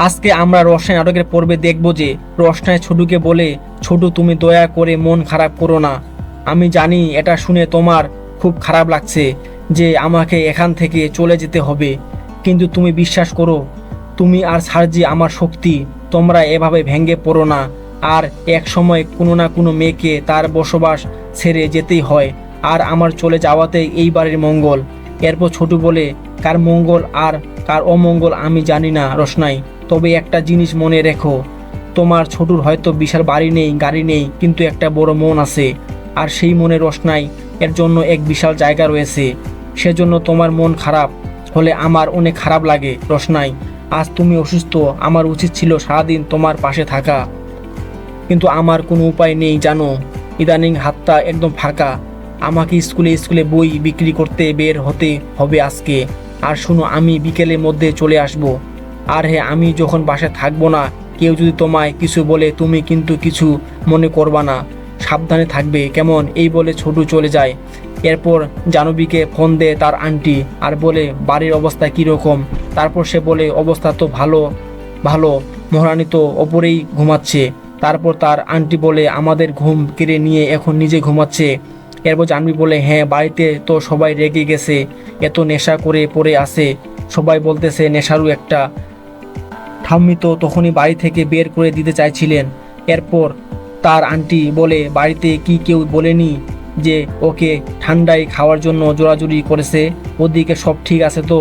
আজকে আমরা রোশনাই নাটকের পর্বে দেখব যে রোশনাই ছোটুকে বলে, ছোটু তুমি দয়া করে মন খারাপ করো না। আমি জানি এটা শুনে তোমার খুব খারাপ লাগছে যে আমাকে এখান থেকে চলে যেতে হবে, কিন্তু তুমি বিশ্বাস করো, তুমি আর সার্জি আমার শক্তি। তোমরা এভাবে ভেঙে পড়ো না। আর এক সময় কোনো না কোনো মেয়েকে তার বসবাস ছেড়ে যেতেই হয়, আর আমার চলে যাওয়াতেই এই বাড়ির মঙ্গল। এরপর ছোটু বলে, কার মঙ্গল আর কার অমঙ্গল আমি জানি না রোশনাই, তবে একটা জিনিস মনে রেখো, তোমার ছোটুর হয়তো বিশাল বাড়ি নেই, গাড়ি নেই, কিন্তু একটা বড় মন আছে। আর সেই মনে রোশনাই এর জন্য এক বিশাল জায়গা রয়েছে। সেজন্য তোমার মন খারাপ হলে আমার অনেক খারাপ লাগে রোশনাই। আজ তুমি অসুস্থ, আমার উচিত ছিল সারাদিন তোমার পাশে থাকা, কিন্তু আমার কোনো উপায় নেই জানো। ইদানিং হাতটা একদম ফাঁকা। আমাকে স্কুলে স্কুলে বই বিক্রি করতে বের হতে হবে আজকে। আর শুনো, আমি বিকেলের মধ্যে চলে আসব। আর হ্যাঁ, আমি যখন বাসায় থাকবো না, কেউ যদি তোমায় কিছু বলে তুমি কিন্তু কিছু মনে করবা না, সাবধানে থাকবে কেমন। এই বলে ছোটু চলে যায়। এরপর জাহ্নবীকে ফোন দেয় তার আন্টি আর বলে বাড়ির অবস্থা কীরকম। তারপর সে বলে অবস্থা তো ভালো ভালো, মহারানী তো ওপরেই ঘুমাচ্ছে। তারপর তার আন্টি বলে আমাদের ঘুম কেড়ে নিয়ে এখন নিজে ঘুমাচ্ছে। এরপর জাহ্নবী বলে হ্যাঁ, বাড়িতে তো সবাই রেগে গেছে, এত নেশা করে পড়ে আছে, সবাই বলতেছে নেশারু একটা। ঠাম্মি তো তখনই বাড়ি থেকে বের করে দিতে চাইছিলেন। এরপর তার আন্টি বলে বাড়িতে কি কেউ বলেনি যে ওকে ঠান্ডায় খাওয়ার জন্য জোরাজুরি করেছে? ওদিকে সব ঠিক আছে তো?